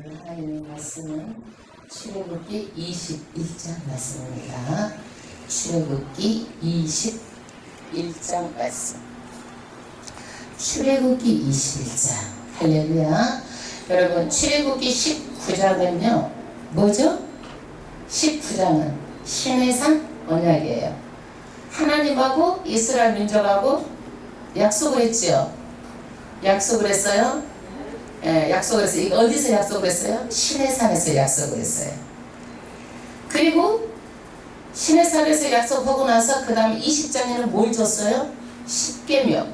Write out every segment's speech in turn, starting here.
오늘 하나님의 말씀은 출애굽기 21장 말씀입니다. 출애굽기 21장 말씀. 출애굽기 21장. 할렐루야. 여러분, 출애굽기 19장은요 뭐죠? 19장은 시내산 언약이에요. 하나님하고 이스라엘 민족하고 약속을 했지요. 약속을 했어요. 예, 약속을 했어요. 이거 어디서 약속을 했어요? 시내산에서 약속을 했어요. 그리고 시내산에서 약속하고 나서 그 다음 20장에는 뭘 줬어요? 10계명.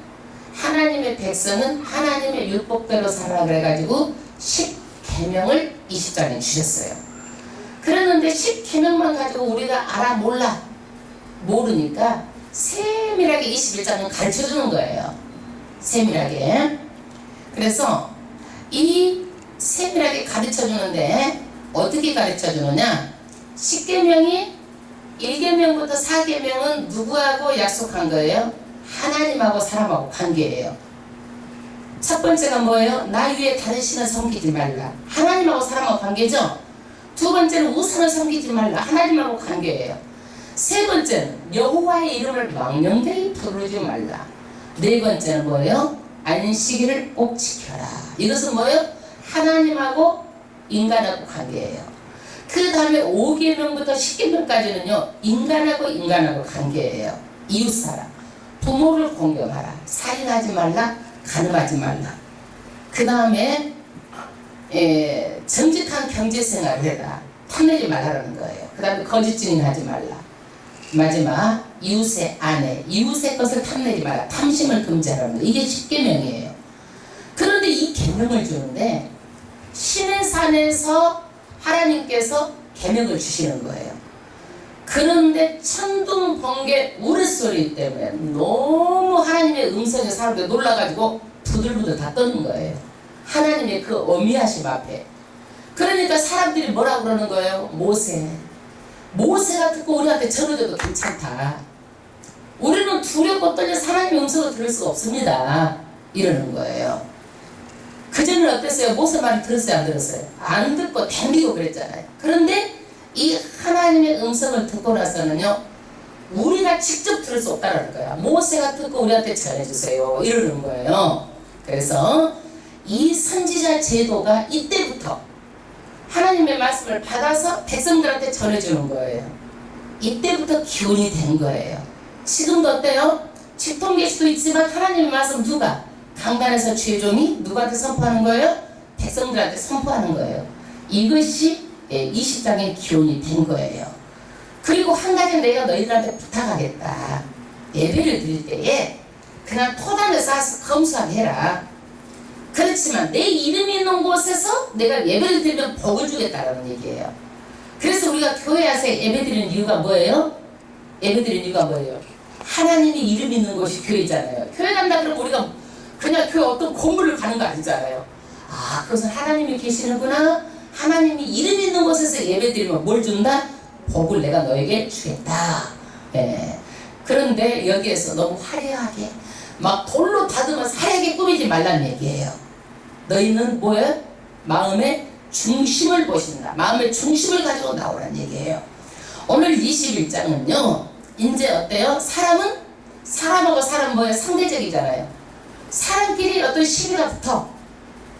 하나님의 백성은 하나님의 율법대로 살아라 그래가지고 10계명을 20장에 주셨어요. 그랬는데 10계명만 가지고 우리가 알아 몰라 모르니까 세밀하게 21장은 가르쳐주는 거예요. 세밀하게. 그래서 이 세밀하게 가르쳐주는데 어떻게 가르쳐주느냐? 10계명이 1계명부터 4계명은 누구하고 약속한 거예요? 하나님하고 사람하고 관계예요. 첫 번째가 뭐예요? 나 위에 다른 신을 섬기지 말라. 하나님하고 사람하고 관계죠? 두 번째는 우상을 섬기지 말라. 하나님하고 관계예요. 세 번째는 여호와의 이름을 망령되이 부르지 말라. 네 번째는 뭐예요? 안식일을 꼭 지켜라. 이것은 뭐예요? 하나님하고 인간하고 관계예요. 그 다음에 5계명부터 10계명까지는요 인간하고 관계예요. 이웃사랑, 부모를 공경하라, 살인하지 말라, 간음하지 말라. 그 다음에 정직한 경제생활을 해라, 탐내지 말라는 거예요. 그 다음에 거짓 증인하지 말라. 마지막 이웃의 아내, 이웃의 것을 탐내지 말라, 탐심을 금지하라는 거. 이게 10계명이에요. 그런데 이 계명을 주는데 시내산에서 하나님께서 계명을 주시는 거예요. 그런데 천둥 번개 우레소리 때문에 너무 하나님의 음성에 사람들이 놀라가지고 부들부들 다 떠는 거예요. 하나님의 그 어미하심 앞에. 그러니까 사람들이 뭐라고 그러는 거예요? 모세가 듣고 우리한테 전해줘도 괜찮다. 우리는 두렵고 떨려서 하나님의 음성을 들을 수가 없습니다. 이러는 거예요. 그전에는 어땠어요? 모세 말을 들었어요? 안 들었어요? 안 듣고 덤비고 그랬잖아요. 그런데 이 하나님의 음성을 듣고 나서는요 우리가 직접 들을 수 없다는 거야. 모세가 듣고 우리한테 전해주세요. 이러는 거예요. 그래서 이 선지자 제도가 이때부터 하나님의 말씀을 받아서 백성들한테 전해주는 거예요. 이때부터 기원이 된 거예요. 지금도 어때요? 직통계일 수도 있지만 하나님의 말씀 누가? 강단에서 죄종이 누구한테 선포하는 거예요? 백성들한테 선포하는 거예요. 이것이 20장의 기원이 된 거예요. 그리고 한 가지 내가 너희들한테 부탁하겠다. 예배를 드릴 때에 그냥 토단을 쌓아서 검소하게 해라. 그렇지만 내 이름이 있는 곳에서 내가 예배를 드리면 복을 주겠다라는 얘기예요. 그래서 우리가 교회 와서 예배 드리는 이유가 뭐예요? 예배 드리는 이유가 뭐예요? 하나님이 이름 있는 곳이 교회잖아요. 교회 간다 그러면 우리가 그냥 교회 어떤 건물을 가는 거 아니잖아요. 아, 그것은 하나님이 계시는구나. 하나님이 이름 있는 곳에서 예배 드리면 뭘 준다? 복을 내가 너에게 주겠다. 예. 그런데 여기에서 너무 화려하게 막 돌로 다듬어서 화려하게 꾸미지 말라는 얘기예요. 너희는 뭐예요? 마음의 중심을 보신다. 마음의 중심을 가지고 나오라는 얘기예요. 오늘 21장은요 이제 어때요? 사람하고 사람 뭐예요? 상대적이잖아요. 사람끼리 어떤 시비가 붙어.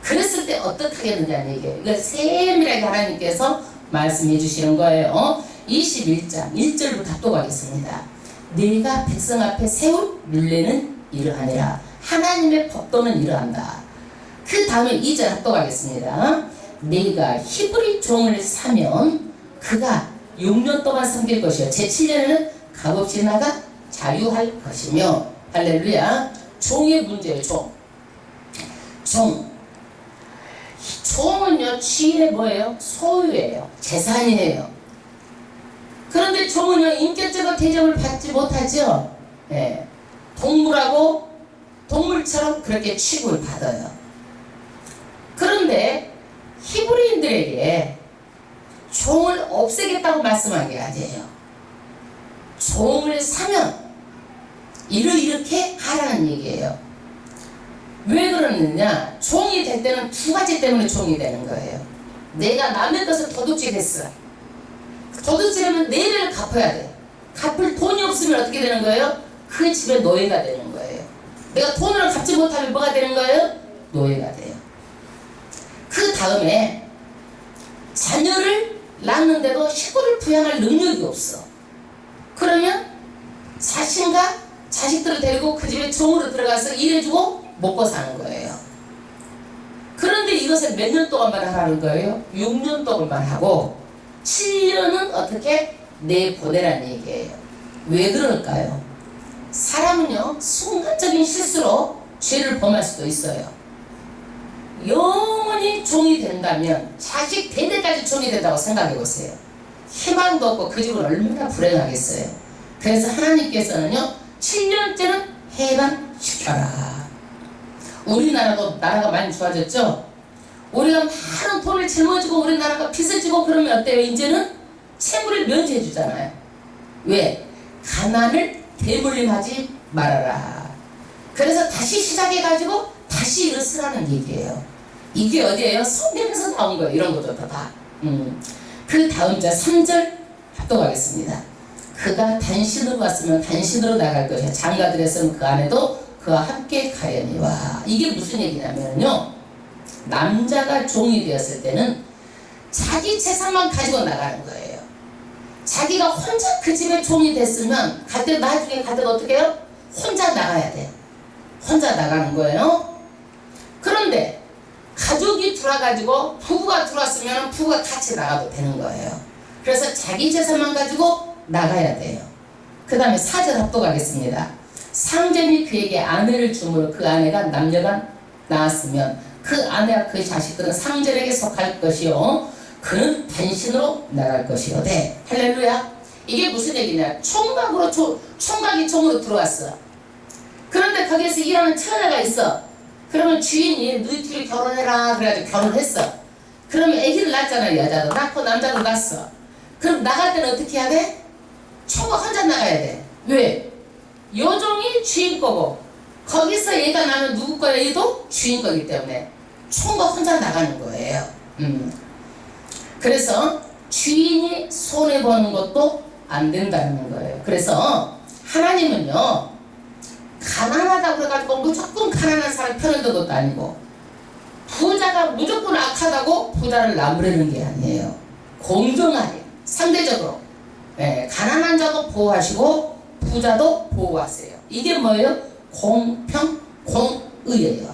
그랬을 때 어떻게 하겠느냐는 얘기예요. 이걸 세밀하게 하나님께서 말씀해 주시는 거예요. 21장 1절부터 합독하겠습니다. 네가 백성 앞에 세울 율례는 이러하니라. 하나님의 법도는 이러한다. 그 다음에 2절 합독하겠습니다. 네가 히브리 종을 사면 그가 6년 동안 섬길 것이요 제7년에는 값없이 나가 자유할 것이며. 할렐루야. 종의 문제예요. 종은요 주인의 뭐예요? 소유예요. 재산이에요. 그런데 종은요 인격적인 대접을 받지 못하죠. 예. 동물처럼 그렇게 취급을 받아요. 그런데 히브리인들에게 종을 없애겠다고 말씀한 게 아니에요. 종을 사면 이렇게 하라는 얘기예요. 왜 그러느냐? 종이 될 때는 두 가지 때문에 종이 되는 거예요. 내가 남의 것을 도둑질했어. 도둑질하면 내 배를 갚아야 돼. 갚을 돈이 없으면 어떻게 되는 거예요? 그 집의 노예가 되는 거예요. 내가 돈을 갚지 못하면 뭐가 되는 거예요? 노예가 돼요. 그 다음에 자녀를 낳는데도 식구를 부양할 능력이 없어. 그러면 자신과 자식들을 데리고 그 집에 종으로 들어가서 일해주고 먹고 사는 거예요. 그런데 이것을 몇 년 동안만 하라는 거예요? 6년 동안만 하고 7년은 어떻게 내보내라는 얘기예요. 왜 그럴까요? 사람은요, 순간적인 실수로 죄를 범할 수도 있어요. 영원히 종이 된다면 자식 대대까지 종이 된다고 생각해 보세요. 희망도 없고 그 집은 얼마나 불행하겠어요. 그래서 하나님께서는요, 7년째는 해방시켜라. 우리나라도 나라가 많이 좋아졌죠? 우리가 많은 돈을 짊어지고 우리나라가 빚을 지고 그러면 어때요? 이제는 채무를 면제해 주잖아요. 왜? 가난을 대물림하지 말아라. 그래서 다시 시작해가지고 다시 일어서라는 얘기예요. 이게 어디예요? 성경에서 나온 거예요. 이런 것도 다. 그 다음 자 3절 합독하겠습니다. 그가 단신으로 왔으면 단신으로 나갈 것이야. 장가들에서는 그 안에도 그와 함께 가려니와. 이게 무슨 얘기냐면요, 남자가 종이 되었을 때는 자기 재산만 가지고 나가는 거예요. 자기가 혼자 그 집에 종이 됐으면 나중에 갈 때도 어떻게 해요? 혼자 나가야 돼요. 혼자 나가는 거예요. 그런데 가족이 들어와가지고 부부가 들어왔으면 부부가 같이 나가도 되는 거예요. 그래서 자기 재산만 가지고 나가야 돼요. 그 다음에 4절 합독하겠습니다. 상전이 그에게 아내를 주므로 그 아내가 남녀가 낳았으면 그 아내와 그 자식들은 상전에게 속할 것이요 그는 단신으로 나갈 것이로되. 할렐루야. 이게 무슨 얘기냐? 총각이 총으로 들어왔어. 그런데 거기에서 일하는 처녀가 있어. 그러면 주인이 너희 둘이 결혼해라 그래가지고 결혼했어. 그러면 아기를 낳았잖아. 여자도 낳고 남자도 낳았어. 그럼 나갈 때는 어떻게 해야 돼? 총각 혼자 나가야 돼. 왜? 여종이 주인 거고 거기서 얘가 나면 누구 거야? 얘도 주인 거기 때문에 총각 혼자 나가는 거예요. 그래서 주인이 손해보는 것도 안 된다는 거예요. 그래서 하나님은요, 가난하다고 그래가지고 무조건 가난한 사람 편을 든 것도 아니고 부자가 무조건 악하다고 부자를 나무라는 게 아니에요. 공정하게 상대적으로 가난한 자도 보호하시고 부자도 보호하세요. 이게 뭐예요? 공평, 공의예요.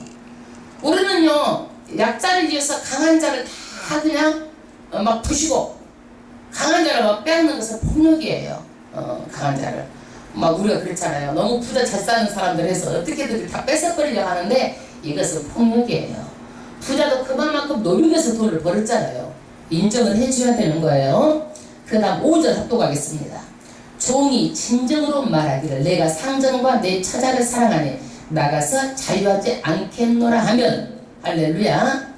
우리는요, 약자를 위해서 강한 자를 다 그냥 막 부시고 강한 자를 막 빼앗는 것은 폭력이에요. 강한 자를 막 우리가 그렇잖아요. 너무 부자 잘 사는 사람들 해서 어떻게든 다 뺏어버리려고 하는데 이것은 폭력이에요. 부자도 그만큼 노력해서 돈을 벌었잖아요. 인정을 해줘야 되는 거예요. 그 다음 5절 합독하겠습니다. 종이 진정으로 말하기를 내가 상전과 내 처자를 사랑하니 나가서 자유하지 않겠노라 하면. 할렐루야.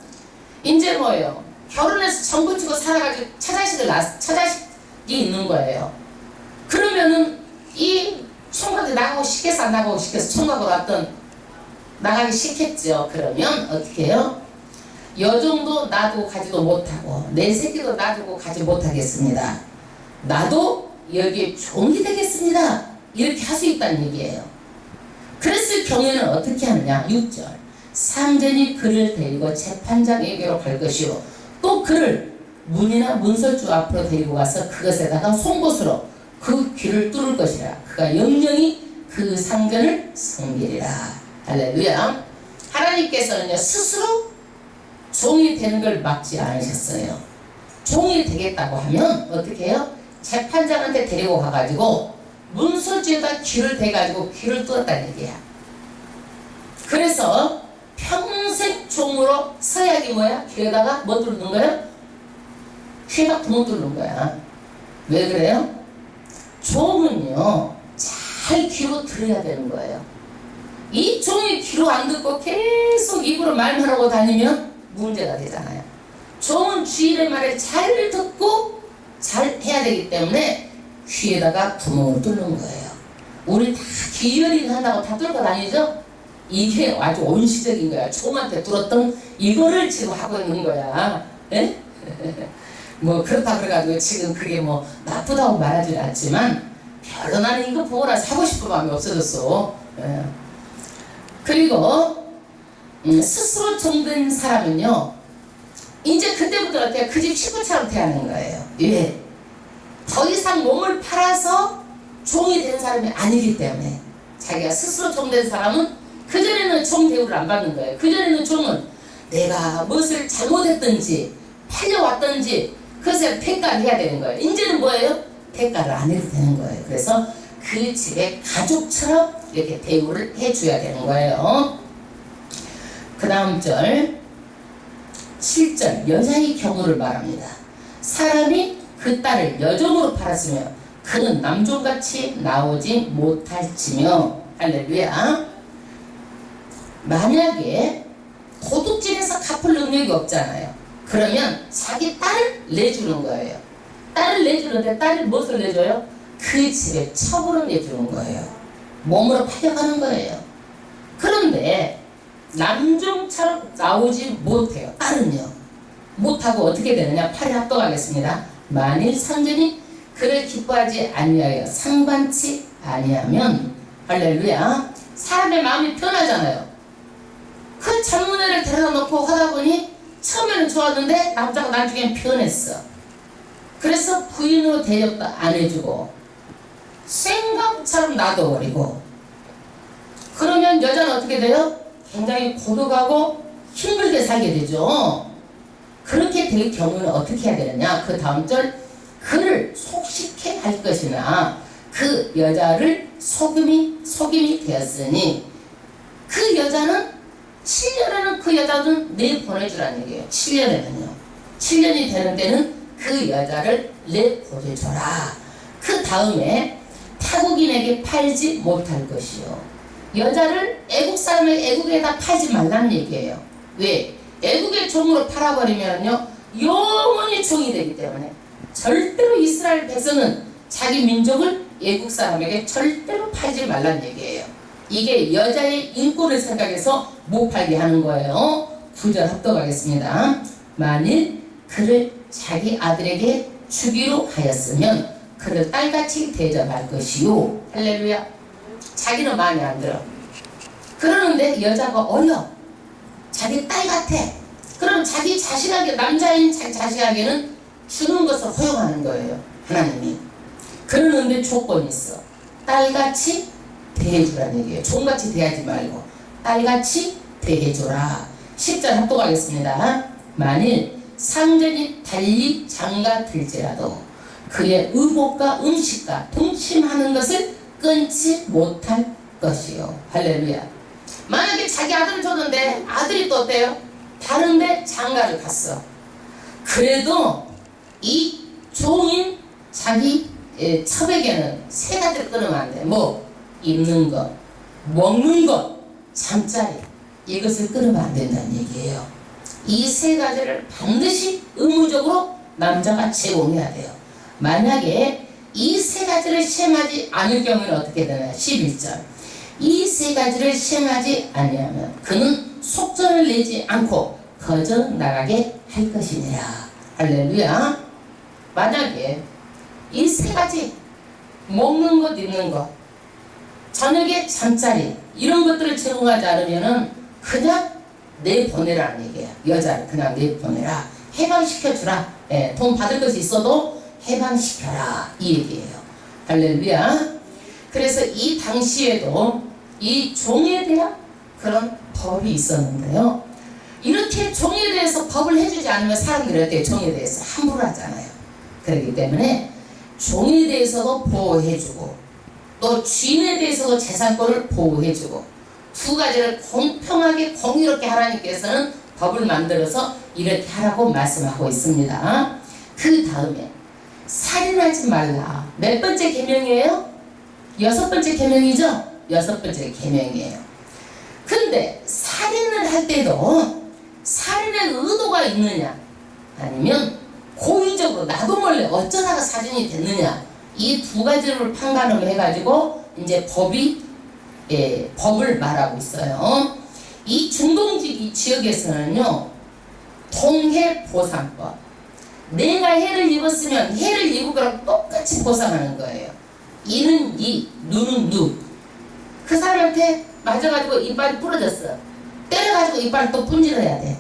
이제 뭐예요? 결혼해서 전부 치고 살아가지고 처자식이 있는 거예요. 그러면은 이 총각이 나가고 싶겠어 안 나가고 싶겠어? 총각으로 왔던 나가기 싫겠죠. 그러면 어떻게 해요? 여종도 놔두고 가지도 못하고 내 새끼도 놔두고 가지 못하겠습니다. 나도 여기에 종이 되겠습니다. 이렇게 할 수 있다는 얘기예요. 그랬을 경우에는 어떻게 하느냐? 6절 상전이 그를 데리고 재판장에게로 갈 것이요 또 그를 문이나 문설주 앞으로 데리고 가서 그것에다가 송곳으로 그 귀를 뚫을 것이라. 그가 영영이 그 상전을 섬기리라. 할렐루야. 하나님께서는요, 스스로 종이 되는 걸 막지 않으셨어요. 종이 되겠다고 하면 어떻게 해요? 재판장한테 데리고 가가지고 문설주에다 귀를 대가지고 귀를 뚫었다는 얘기야. 그래서 평생 종으로 서약이 뭐야? 귀에다가 뭐 뚫는 거야? 귀에다 구멍 뚫는 거야. 왜 그래요? 종은요, 잘 귀로 들어야 되는 거예요. 이 종이 귀로 안 듣고 계속 입으로 말만 하고 다니면 문제가 되잖아요. 종은 주인의 말을 잘 듣고 잘 해야 되기 때문에 귀에다가 구멍을 뚫는 거예요. 우리 다 귀열이 한다고 다 뚫고 다니죠? 이게 아주 원시적인 거야. 종한테 뚫었던 이거를 지금 하고 있는 거야. 에? 뭐 그렇다 그래가지고 지금 그게 뭐 나쁘다고 말하지 않지만 별로 나는 이거 보고 나서 하고 싶은 마음이 없어졌어. 예. 그리고 스스로 종된 사람은요 이제 그때부터 어때요? 그 집 식구처럼 대하는 거예요. 왜? 더 이상 몸을 팔아서 종이 된 사람이 아니기 때문에. 자기가 스스로 종된 사람은 그전에는 종 대우를 안 받는 거예요. 그전에는 종은 내가 무엇을 잘못했든지 팔려왔든지 그것을 대가를 해야 되는 거예요. 이제는 뭐예요? 대가를 안 해도 되는 거예요. 그래서 그 집의 가족처럼 이렇게 대우를 해줘야 되는 거예요. 그 다음 절 7절 여자의 경우를 말합니다. 사람이 그 딸을 여종으로 팔았으며 그는 남종같이 나오지 못할지며. 할렐루야. 만약에 도둑질해서 갚을 능력이 없잖아요. 그러면 자기 딸을 내주는 거예요. 딸을 내주는데 딸이 무엇을 내줘요? 그 집에 첩으로 내주는 거예요. 몸으로 팔려가는 거예요. 그런데 남종처럼 나오지 못해요. 딸은요. 못하고 어떻게 되느냐? 8에 합독하겠습니다. 만일 상전이 그를 기뻐하지 아니하여 상관치 아니하면. 할렐루야. 사람의 마음이 변하잖아요. 그 젊은 애를 데려다 놓고 하다 보니 처음에는 좋았는데 남자가 나중엔 변했어. 그래서 부인으로 대접도 안 해주고 생각처럼 놔둬버리고. 그러면 여자는 어떻게 돼요? 굉장히 고독하고 힘들게 살게 되죠. 그렇게 될 경우는 어떻게 해야 되느냐? 그 다음 절 그를 속식해 할 것이나 그 여자를 속임이 되었으니. 그 여자는 7년에는 그 여자는 내보내주라는 얘기예요. 7년에는요. 7년이 되는 때는 그 여자를 내보내줘라. 그 다음에 타국인에게 팔지 못할 것이요. 여자를 애국 사람의 애국에다 팔지 말라는 얘기예요. 왜? 애국의 종으로 팔아버리면요 영원히 종이 되기 때문에. 절대로 이스라엘 백성은 자기 민족을 애국 사람에게 절대로 팔지 말라는 얘기예요. 이게 여자의 인권을 생각해서 못 팔게 하는 거예요. 9절 합독하겠습니다. 만일 그를 자기 아들에게 주기로 하였으면 그를 딸같이 대접할 것이요. 할렐루야. 자기는 마음에 안 들어. 그러는데 여자가 어려. 자기 딸 같아. 그럼 자기 자식에게, 남자인 자기 자식에게는 주는 것을 허용하는 거예요. 하나님이. 그러는데 조건이 있어. 딸같이 대해주라는 얘기예요. 종같이 대하지 말고 딸같이 대해줘라. 10절 합독하겠습니다. 만일 상전이 달리 장가들지라도 그의 의복과 음식과 동침하는 것을 끊지 못할 것이요. 할렐루야. 만약에 자기 아들을 줬는데 아들이 또 어때요? 다른데 장가를 갔어. 그래도 이 종인 자기 첩에게는 세 가지를 끊으면 안 돼. 뭐? 입는 것, 먹는 것, 잠자리. 이것을 끊으면 안 된다는 얘기예요. 이 세 가지를 반드시 의무적으로 남자가 제공해야 돼요. 만약에 이 세 가지를 시행하지 않을 경우는 어떻게 되나요? 11절. 이 세 가지를 시행하지 아니하면 그는 속전을 내지 않고 거저 나가게 할 것이니라. 할렐루야. 만약에 이 세 가지, 먹는 것, 입는 것, 저녁에 잠자리, 이런 것들을 제공하지 않으면은 그냥 내보내라는 얘기예요. 여자를 그냥 내보내라. 해방시켜주라. 예, 돈 받을 것이 있어도 해방시켜라. 이 얘기예요. 할렐루야. 그래서 이 당시에도 이 종에 대한 그런 법이 있었는데요. 이렇게 종에 대해서 법을 해주지 않으면 사람들이 어때요? 종에 대해서 함부로 하잖아요. 그렇기 때문에 종에 대해서도 보호해주고 또 주인에 대해서도 재산권을 보호해주고 두 가지를 공평하게 공의롭게 하나님께서는 법을 만들어서 이렇게 하라고 말씀하고 있습니다. 그 다음에 살인하지 말라. 몇 번째 계명이에요? 6번째 계명이죠? 6번째 계명이에요. 근데 살인을 할 때도 살인의 의도가 있느냐 아니면 고의적으로 나도 몰래 어쩌다가 살인이 됐느냐, 이 두 가지를 판단을 해가지고 이제 법을 말하고 있어요. 이 중동 지역에서는요, 통해보상법, 내가 해를 입었으면 해를 입은 거랑 똑같이 보상하는 거예요. 이는 이, 누는 누. 그 사람한테 맞아가지고 이빨이 부러졌어. 때려가지고 이빨을 또 분질러야 돼.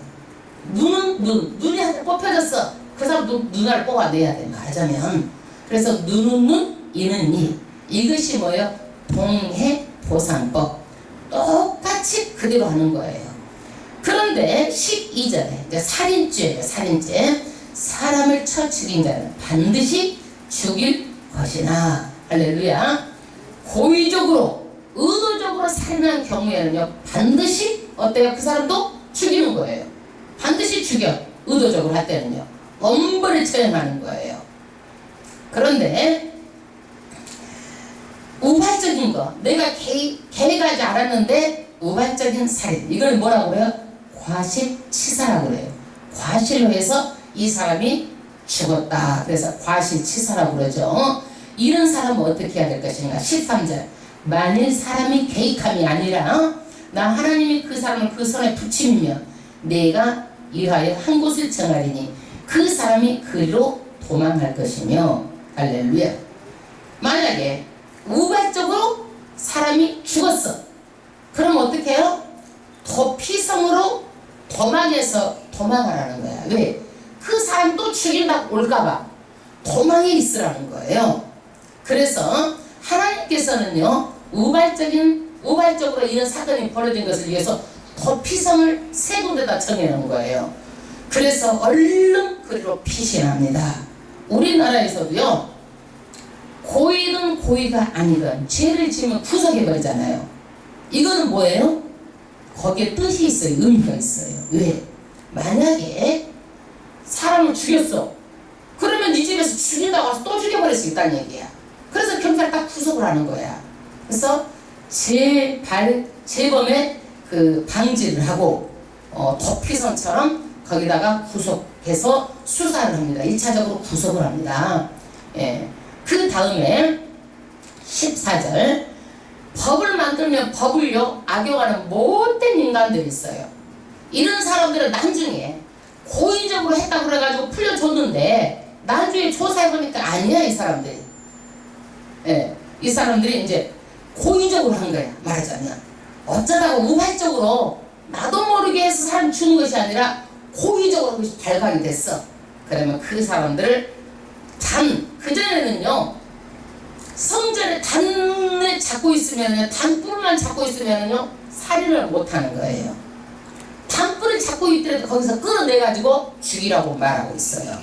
눈은 눈, 눈이 한테 뽑혀졌어. 그 사람 눈알 뽑아내야 돼, 말하자면. 그래서 눈은 눈, 이는 이. 이것이 뭐예요? 동해보상법. 똑같이 그대로 하는 거예요. 그런데 12절에 이제 살인죄예요. 살인죄. 사람을 쳐 죽인 자는 반드시 죽일 것이나. 할렐루야. 고의적으로 의도적으로 살인한 경우에는요, 반드시 어때요? 그 사람도 죽이는 거예요. 반드시 죽여. 의도적으로 할 때는요, 엄벌을 처형하는 거예요. 그런데 우발적인 거, 내가 계획하지 않았는데 우발적인 살인, 이걸 뭐라고 그래요? 과실치사라고 그래요. 과실로 해서 이 사람이 죽었다. 그래서 과실치사라고 그러죠. 이런 사람은 어떻게 해야 될 것인가? 13절. 만일 사람이 계획함이 아니라 나 하나님이 그 사람을 그 손에 붙이면 내가 이하여 한 곳을 정하리니 그 사람이 그리로 도망할 것이며. 할렐루야. 만약에 우발적으로 사람이 죽었어. 그럼 어떻게 해요? 도피성으로 도망해서 도망하라는 거야. 왜? 그 사람 또 죽인다고 올까봐 도망에 있으라는 거예요. 그래서 하나님께서는요, 우발적으로 이런 사건이 벌어진 것을 위해서 도피성을 세 군데다 정해놓은 거예요. 그래서 얼른 그리로 피신합니다. 우리나라에서도요, 고의는 고의가 아니건 죄를 지으면 구속해버리잖아요. 이거는 뭐예요? 거기에 뜻이 있어요. 의미가 있어요. 왜? 만약에 사람을 죽였어. 그러면 이 집에서 죽인다고 해서 또 죽여버릴 수 있다는 얘기야. 그래서 경찰 딱 구속을 하는 거야. 그래서 재범의 그 방지를 하고 도피성처럼 거기다가 구속해서 수사를 합니다. 1차적으로 구속을 합니다. 예. 그 다음에 14절. 법을 만들면 법을요, 악용하는 못된 인간들이 있어요. 이런 사람들은 나중에 고의적으로 했다고 그래가지고 풀려줬는데 나중에 조사해보니까 아니야, 이 사람들이. 예, 이 사람들이 이제 고의적으로 한 거야, 말하자면. 어쩌다가 우발적으로 나도 모르게 해서 사람 죽는 것이 아니라 고의적으로 그것이 발각이 됐어. 그러면 그 사람들을 그전에는요, 성전에 단을 잡고 있으면요, 단뿔만 잡고 있으면요, 살인을 못 하는 거예요. 단뿔을 잡고 있더라도 거기서 끌어내가지고 죽이라고 말하고 있어요.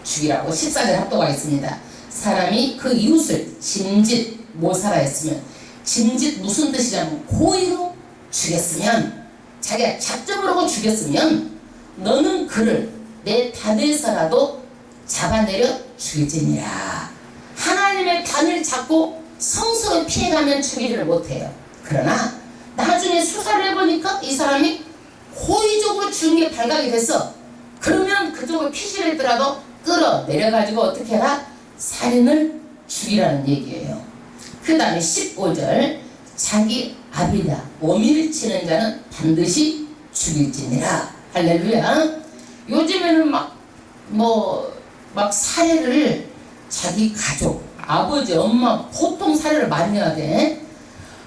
죽이라고. 14절 합도가 있습니다. 사람이 그 이웃을 짐짓 모사라 했으면, 짐짓 무슨 뜻이냐면 고의로 죽였으면, 자기가 작정을 하고 죽였으면 너는 그를 내 단에서라도 잡아내려 죽일지니라. 하나님의 단을 잡고 성스러운 피해가면 죽이지를 못해요. 그러나 나중에 수사를 해보니까 이 사람이 고의적으로 죽은 게 발각이 됐어. 그러면 그쪽을 피신했더라도 끌어내려가지고 어떻게 해라? 살인을 죽이라는 얘기예요. 그 다음에 15절. 자기 아비다 어미를 치는 자는 반드시 죽일지니라. 할렐루야. 요즘에는 막 살해를 자기 가족, 아버지, 엄마 보통 살해를 많이 하대.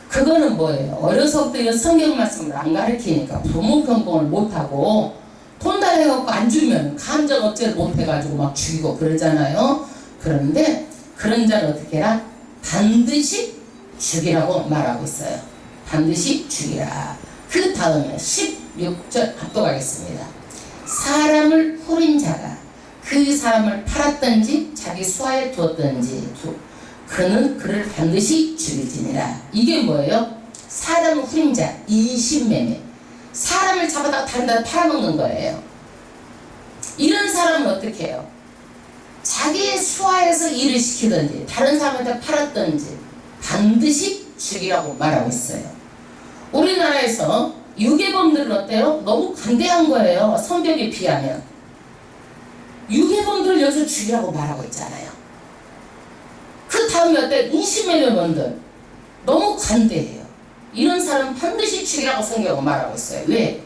그거는 뭐예요? 어려서부터 성경 말씀을 안 가르치니까 부모 경공을 못하고 돈 달래갖고 안 주면 감정 억제를 못해가지고 막 죽이고 그러잖아요. 그런데 그런 자는 어떻게 해라? 반드시 죽이라고 말하고 있어요. 반드시 죽이라. 그 다음에 16절 합독하겠습니다. 사람을 후린 자가 그 사람을 팔았든지 자기 수하에 두었든지 그는 그를 반드시 죽일지니라. 이게 뭐예요? 사람을 후린 자, 이신매매. 사람을 잡아다가 다른 데다 팔아먹는 거예요. 이런 사람은 어떻게 해요? 자기의 수하에서 일을 시키든지 다른 사람한테 팔았든지 반드시 죽이라고 말하고 있어요. 우리나라에서 유괴범들은 어때요? 너무 관대한 거예요. 성벽에 비하면. 유괴범들을 여기서 죽이라고 말하고 있잖아요. 그 다음에 어때요? 인신매매범들 너무 관대해요. 이런 사람은 반드시 죽이라고 성경은 말하고 있어요. 왜?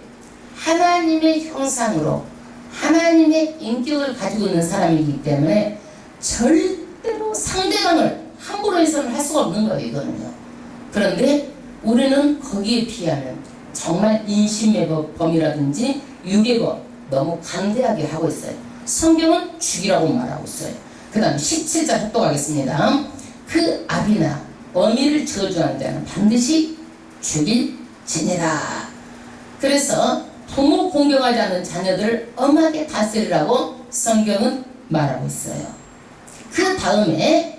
하나님의 형상으로 하나님의 인격을 가지고 있는 사람이기 때문에 절대로 상대방을 함부로 해서는 할 수가 없는 거예요. 이거는요. 그런데 우리는 거기에 비하면 정말 인신의 범이라든지 육의 범 너무 간대하게 하고 있어요. 성경은 죽이라고 말하고 있어요. 그 다음 17절 합독하겠습니다. 그 아비나 어미를 저주하는 자는 반드시 죽일지니라. 그래서 부모 공경하지 않는 자녀들을 엄하게 다스리라고 성경은 말하고 있어요. 그 다음에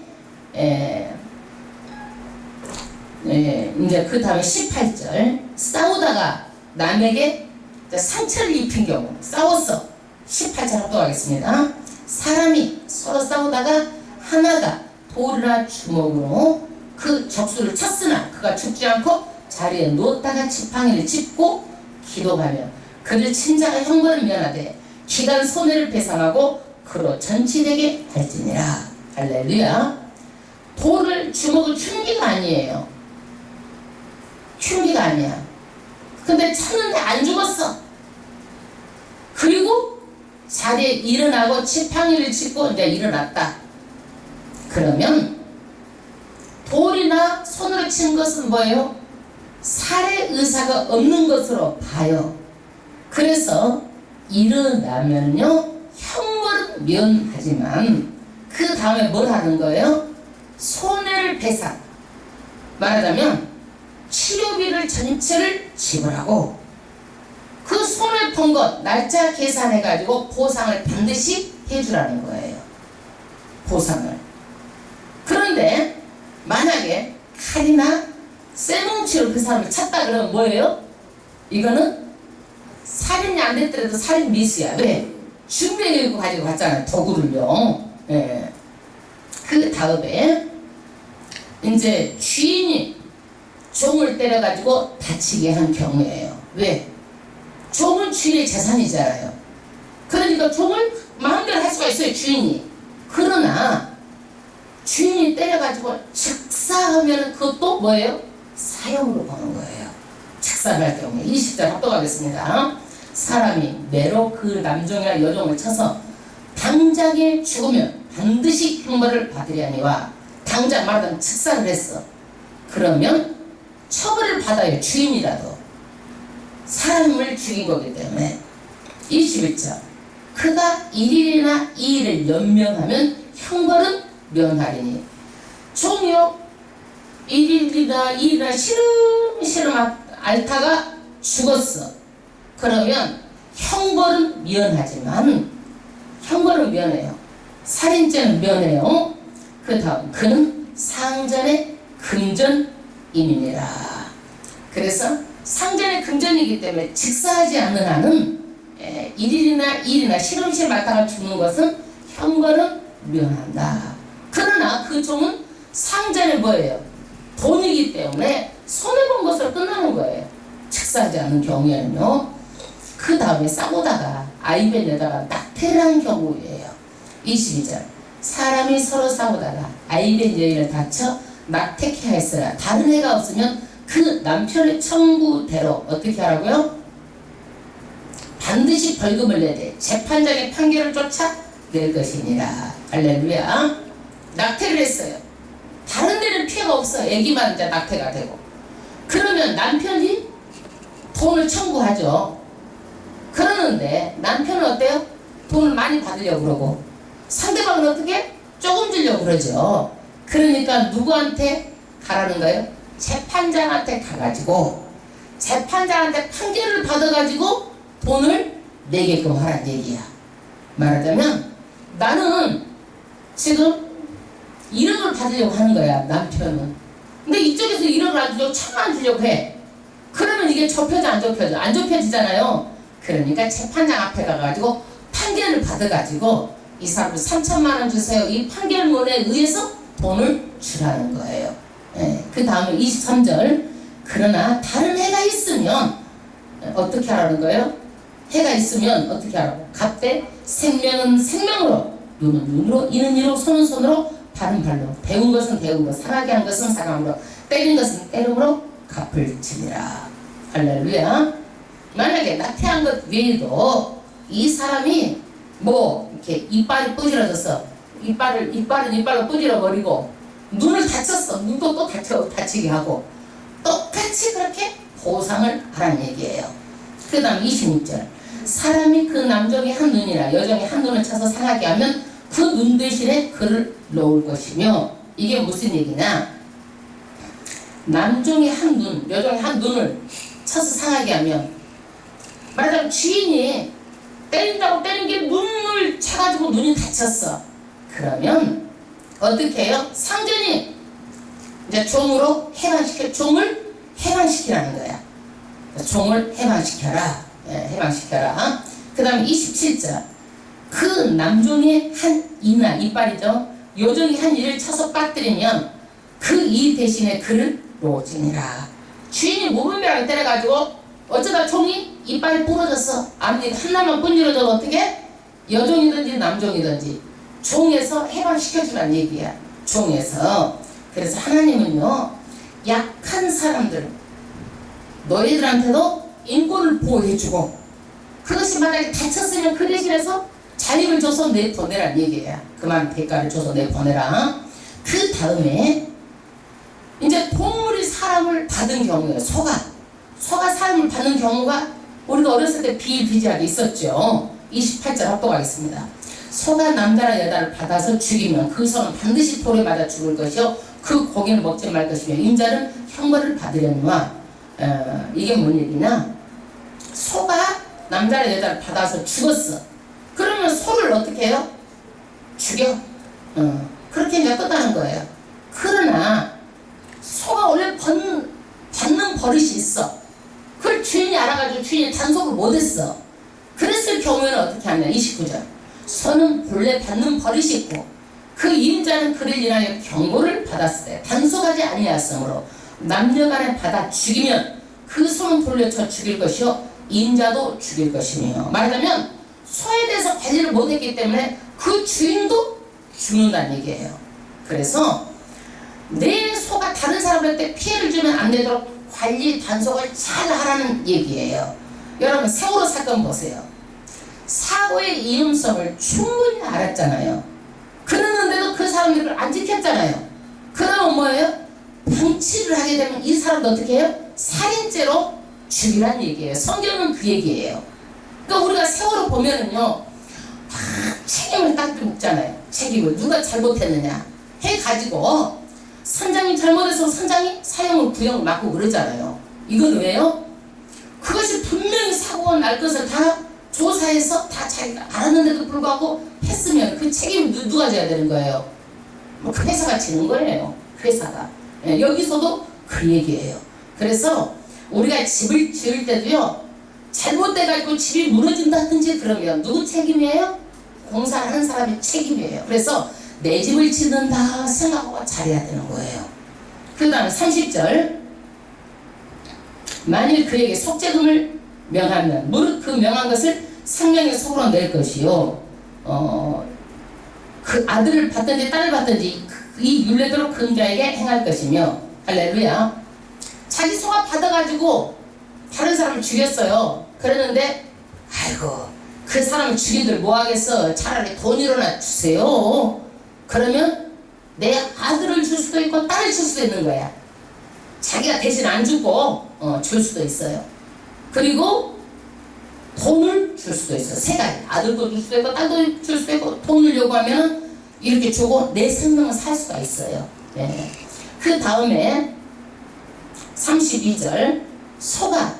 이제 그 다음에 18절 싸우다가 남에게 상처를 입힌 경우 싸웠어. 18절 합독하겠습니다. 사람이 서로 싸우다가 하나가 돌이나 주먹으로 그 적수를 쳤으나 그가 죽지 않고 자리에 누웠다가 지팡이를 짚고 기도하며 그를 친 자가 형벌을 면하되 기간 손해를 배상하고 그로 전치되게 할지니라. 할렐루야. 돌을 주먹을 춘기가 아니에요. 춘기가 아니야. 근데 쳤는데 안 죽었어. 그리고 자리에 일어나고 지팡이를 짚고 이제 일어났다. 그러면 돌이나 손으로 친 것은 뭐예요? 살해 의사가 없는 것으로 봐요. 그래서 일어나면요 형벌은 면하지만 그 다음에 뭘 하는 거예요? 손해를 배상. 말하자면 치료비를 전체를 지불하고 그 손을 본 것 날짜 계산해 가지고 보상을 반드시 해주라는 거예요. 보상을. 그런데 만약에 칼이나 쇠뭉치로 그 사람을 쳤다 그러면 뭐예요? 이거는 살인이 안 됐더라도 살인 미수야. 왜? 준비해서 가지고 갔잖아요. 도구를요. 예. 그 다음에 이제 주인이 종을 때려가지고 다치게 한 경우예요. 왜? 종은 주인의 재산이잖아요. 그러니까 종을 마음대로 할 수가 있어요. 주인이. 그러나 주인이 때려가지고 즉사하면 그것도 뭐예요? 사형으로 보는 거예요. 즉사할 경우에 20절 합독하겠습니다. 사람이 매로 그 남종이나 여종을 쳐서 당장에 죽으면 반드시 형벌을 받으려니와 당장 말하자면 즉사를 했어. 그러면 처벌을 받아요. 주인이라도. 사람을 죽인 거기 때문에. 21절 그가 1일이나 2일을 연명하면 형벌은 면하리니. 종이요 1일이나 2일이나 시름시름 앓다가 죽었어. 그러면 형벌은 면하지만 형벌은 면해요. 살인죄는 면해요. 그 다음 그는 상전의 금전인이니라. 그래서 상전의 금전이기 때문에 직사하지 않는 한은 1일이나 2일이나 시름시름 앓다가 죽는 것은 형벌은 면한다. 그러나 그 종은 상전의 뭐예요? 돈이기 때문에 손해본 것으로 끝나는 거예요. 직사하지 않는 경우에는요. 그 다음에 싸우다가 아이벤에다가 낙태를 한 경우예요. 22절 사람이 서로 싸우다가 아이벤 여인을 다쳐 낙태케 하였으나 다른 해가 없으면 그 남편의 청구대로 어떻게 하라고요? 반드시 벌금을 내되 재판장의 판결을 쫓아 낼 것이니라. 할렐루야. 낙태를 했어요. 다른 데는 피해가 없어. 애기만 이제 낙태가 되고. 그러면 남편이 돈을 청구하죠. 그러는데 남편은 어때요? 돈을 많이 받으려고 그러고 상대방은 어떻게? 조금 주려고 그러죠. 그러니까 누구한테 가라는 거예요? 재판장한테 가가지고 재판장한테 판결을 받아가지고 돈을 내게끔 하라는 얘기야. 말하자면 나는 지금 1억을 받으려고 하는 거야. 남편은. 근데 이쪽에서 1억을 안 주려고 1,000만 주려고 해. 그러면 이게 좁혀져 안 좁혀져? 안 좁혀지잖아요. 그러니까 재판장 앞에 가가지고 판결을 받아가지고 이 사람들 3,000만 원 주세요. 이 판결문에 의해서 돈을 주라는 거예요. 예. 그 다음에 23절 그러나 다른 해가 있으면 어떻게 하라는 거예요? 해가 있으면 어떻게 하라고? 갑대 생명은 생명으로 눈은 눈으로 이는 이로 손은 손으로 발은 발로 배운 것은 배운 것 상하게 한 것은 상함으로 때린 것은 때림으로 갚을지니라. 할렐루야. 만약에 낙태한 것 외에도 이 사람이 뭐 이렇게 이빨이 부질러져서 이빨로 부질러 버리고 눈을 다쳤어. 눈도 또 다치게 하고 똑같이 그렇게 보상을 하라는 얘기예요. 그 다음 26절. 사람이 그 남종의 한 눈이나 여종의 한 눈을 쳐서 상하게 하면 그 눈 대신에 그를 놓을 것이며, 이게 무슨 얘기냐? 남종의 한 눈, 여종의 한 눈을 쳐서 상하게 하면, 말하자면 주인이 때린다고 때린 게 눈을 차가지고 눈이 다쳤어. 그러면 어떻게 해요? 상전이 이제 종을 해방시키라는 거야. 종을 해방시켜라. 해방시켜라. 그 다음에 27절. 그 남종의 한 이나 이빨이죠. 여종이 한 이를 쳐서 빠뜨리면 그 이 대신에 그를 놓지니라. 주인이 무분별하게 때려가지고 어쩌다 종이 이빨이 부러졌어. 앞니 하나만 분질러져도 어떻게? 여종이든지 남종이든지 종에서 해방시켜주라는 얘기야. 종에서. 그래서 하나님은요, 약한 사람들 너희들한테도 인권을 보호해주고, 그것이 만약에 다쳤으면 그 대신해서 자립을 줘서 내보내라는 얘기야. 그만 대가를 줘서 내보내라. 그 다음에 이제 동물이 사람을 받은 경우에 소가 사람을 받는 경우가 우리가 어렸을 때 비일비재하게 있었죠. 28절 합독하겠습니다. 소가 남자나 여자를 받아서 죽이면 그 소는 반드시 돌에 맞아 죽을 것이요 그 고기를 먹지 말 것이며 인자는 형벌을 받으려니와. 이게 뭔 얘기냐? 소가 남자나 여자를 받아서 죽었어. 그러면 소를 어떻게 해요? 죽여. 그렇게 냅뒀다는 거예요. 그러나 소가 원래 받는 버릇이 있어. 그걸 주인이 알아가지고 주인이 단속을 못했어. 그랬을 경우에는 어떻게 하냐? 29절. 소는 본래 받는 버릇이 있고 그 인자는 그를 인하여 경고를 받았을 때 단속하지 아니하였으므로 남녀간에 받아 죽이면 그 소는 돌려쳐 죽일 것이요 인자도 죽일 것이며. 말하자면 소에 대해서 관리를 못했기 때문에 그 주인도 죽는다는 얘기예요. 그래서 내 소가 다른 사람한테 피해를 주면 안 되도록 관리 단속을 잘 하라는 얘기예요. 여러분 세월호 사건 보세요. 사고의 위험성을 충분히 알았잖아요. 그러는데도 그 사람들을 안 지켰잖아요. 그러면 뭐예요? 방치를 하게 되면 이 사람도 어떻게 해요? 살인죄로 죽이란 얘기예요. 성경은 그 얘기예요. 그러니까 우리가 세월호 보면은요, 다 책임을 딱 묻잖아요. 책임을 누가 잘못했느냐 해가지고 선장이 잘못해서 선장이 사형을 구형을 맞고 그러잖아요. 이건 왜요? 그것이 분명히 사고가 날 것을 다 조사해서 다 자기가 알았는데도 불구하고 했으면 그 책임을 누가 져야 되는 거예요? 뭐 그 회사가 지는 거예요. 회사가. 여기서도 그 얘기예요. 그래서 우리가 집을 지을 때도요, 잘못돼가지고 집이 무너진다든지 그러면 누구 책임이에요? 공사를 하는 사람의 책임이에요. 그래서 내 집을 짓는다 생각하고 잘해야 되는 거예요. 그 다음에 30절. 만일 그에게 속죄금을 명하면 무릇 그 명한 것을 생명의 속으로 낼 것이요 그 아들을 받든지 딸을 받든지 이 율례대로 근자에게 행할 것이며. 할렐루야. 자기 소가 받아가지고 다른 사람을 죽였어요. 그랬는데 아이고 그 사람을 죽인들 뭐하겠어. 차라리 돈이로나 주세요. 그러면 내 아들을 줄 수도 있고 딸을 줄 수도 있는 거야. 자기가 대신 안 주고 줄 수도 있어요. 그리고 돈을 줄 수도 있어. 세 가지. 아들도 줄 수도 있고 딸도 줄 수도 있고 돈을 요구하면 이렇게 주고 내 생명을 살 수가 있어요. 네. 그 다음에 32절. 소가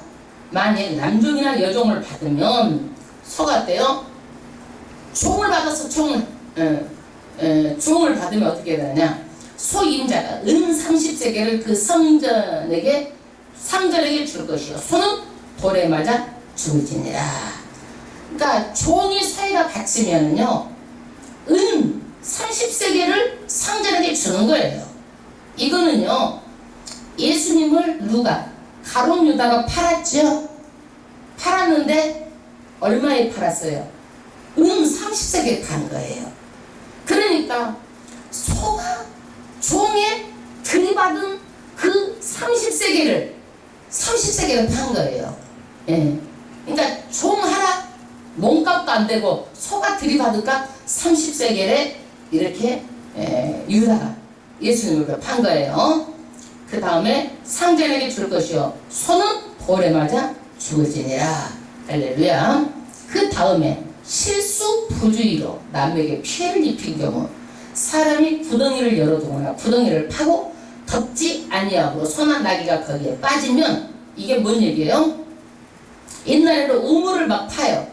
만약 남종이나 여종을 받으면 소가 어때요? 종을 받아서 종을 받으면 어떻게 되느냐? 소임자가 은 30세겔을 그 상전에게 줄 것이요 소는 돌에 맞아 죽을지니라. 그러니까 종이 소에다 바치면은요, 은 30세겔을 상전에게 주는 거예요. 이거는요, 예수님을 누가? 가룟 유다가 팔았죠. 팔았는데 얼마에 팔았어요? 은 30세겔 판 거예요. 그러니까 소가 종에 들이받은 그 30세겔을 판 거예요. 예. 그러니까 종 하나 몸값도 안 되고 소가 들이받을까 30세겔에 이렇게 유다가 예수님을 판 거예요. 그 다음에 상전에게 줄 것이요 소는 돌에 맞아 죽을지니라. 할렐루야. 그 다음에 실수 부주의로 남에게 피해를 입힌 경우 사람이 구덩이를 열어두거나 구덩이를 파고 덮지 아니하고 소나 나귀가 거기에 빠지면 이게 뭔 얘기예요? 옛날에는 우물을 막 파요.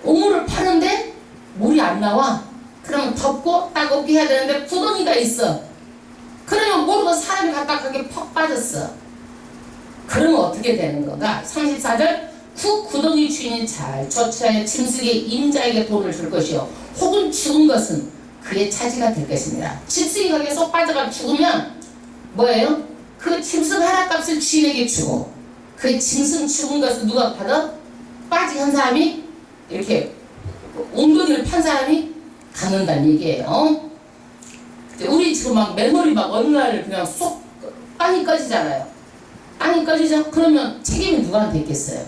우물을 파는데 물이 안 나와. 그러면 덮고 따갑게 해야 되는데 구덩이가 있어. 그러면 모르고 사람이 갖다 거기에 퍽 빠졌어. 그러면 어떻게 되는 건가? 34절 그 구덩이 주인이 잘 조치하여 짐승의 임자에게 돈을 줄 것이요 혹은 죽은 것은 그의 차지가 될 것입니다. 짐승이 거기에 쏙 빠져가 죽으면 뭐예요? 그 짐승 하나 값을 주인에게 주고 그 짐승 죽은 것을 누가 받아? 빠진 한 사람이 이렇게 옹덩이를 판 사람이 갖는다는 얘기예요. 우리 지금 막 메모리 막 어느 날 그냥 쏙 빵이 꺼지잖아요. 빵이 꺼지죠? 그러면 책임이 누구한테 있겠어요?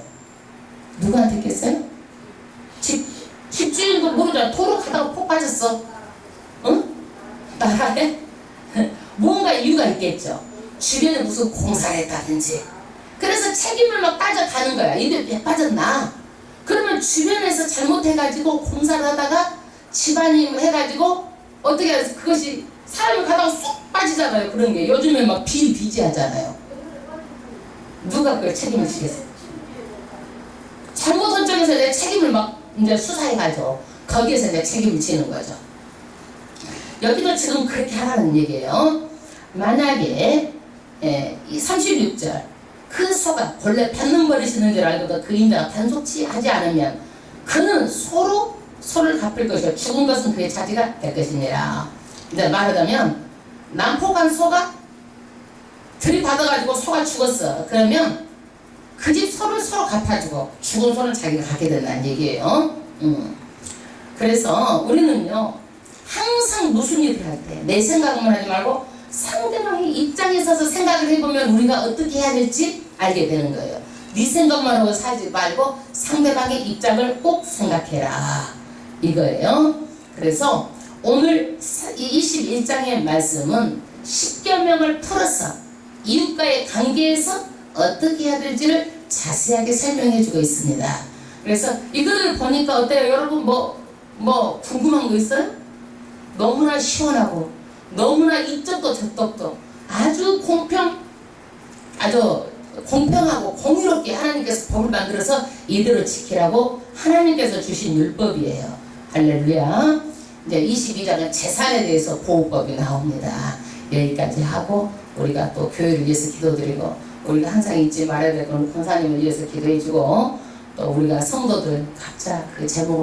누구한테 있겠어요? 집주인도 모르잖아. 도로 가다가 폭 빠졌어. 응? 나라에? 뭔가 이유가 있겠죠. 주변에 무슨 공사를 했다든지. 그래서 책임을 막 따져가는 거야. 이들 왜 빠졌나? 그러면 주변에서 잘못해가지고 공사를 하다가 집안이 해가지고 어떻게 해서 그것이 사람이 가다가 쏙 빠지잖아요. 그런 게 요즘에 막 비일비재하잖아요. 누가 그걸 책임을 지겠어요? 잘못 설정해서 내 책임을 막 이제 수사해가죠. 거기에서 내 책임을 지는 거죠. 여기도 지금 그렇게 하라는 얘기예요. 만약에 이 36절 그 소가 본래 받는 버리시는 줄 알고도 그 인자가 단속치 하지 않으면 그는 소를 갚을 것이요 죽은 것은 그의 차지가 될 것이니라. 이제 말하자면 난폭한 소가 들이받아가지고 소가 죽었어. 그러면 그 집 소를 서로 갚아주고 죽은 소는 자기가 갖게 된다는 얘기예요. 그래서 우리는요 항상 무슨 일을 할 때 내 생각만 하지 말고 상대방의 입장에 서서 생각을 해보면 우리가 어떻게 해야 될지 알게 되는 거예요. 네 생각만 하고 살지 말고 상대방의 입장을 꼭 생각해라 이거예요. 그래서 오늘 21장의 말씀은 10여 명을 풀어서 이웃과의 관계에서 어떻게 해야 될지를 자세하게 설명해 주고 있습니다. 그래서 이거를 보니까 어때요? 여러분 뭐 궁금한 거 있어요? 너무나 시원하고 너무나 이쪽도 저쪽도 아주 공평하고 공의롭게 하나님께서 법을 만들어서 이대로 지키라고 하나님께서 주신 율법이에요. 할렐루야. 이제 22장은 재산에 대해서 보호법이 나옵니다. 여기까지 하고 우리가 또 교회를 위해서 기도드리고 우리가 항상 잊지 말아야 될 건 권사님을 위해서 기도해주고 또 우리가 성도들 각자 그 제목을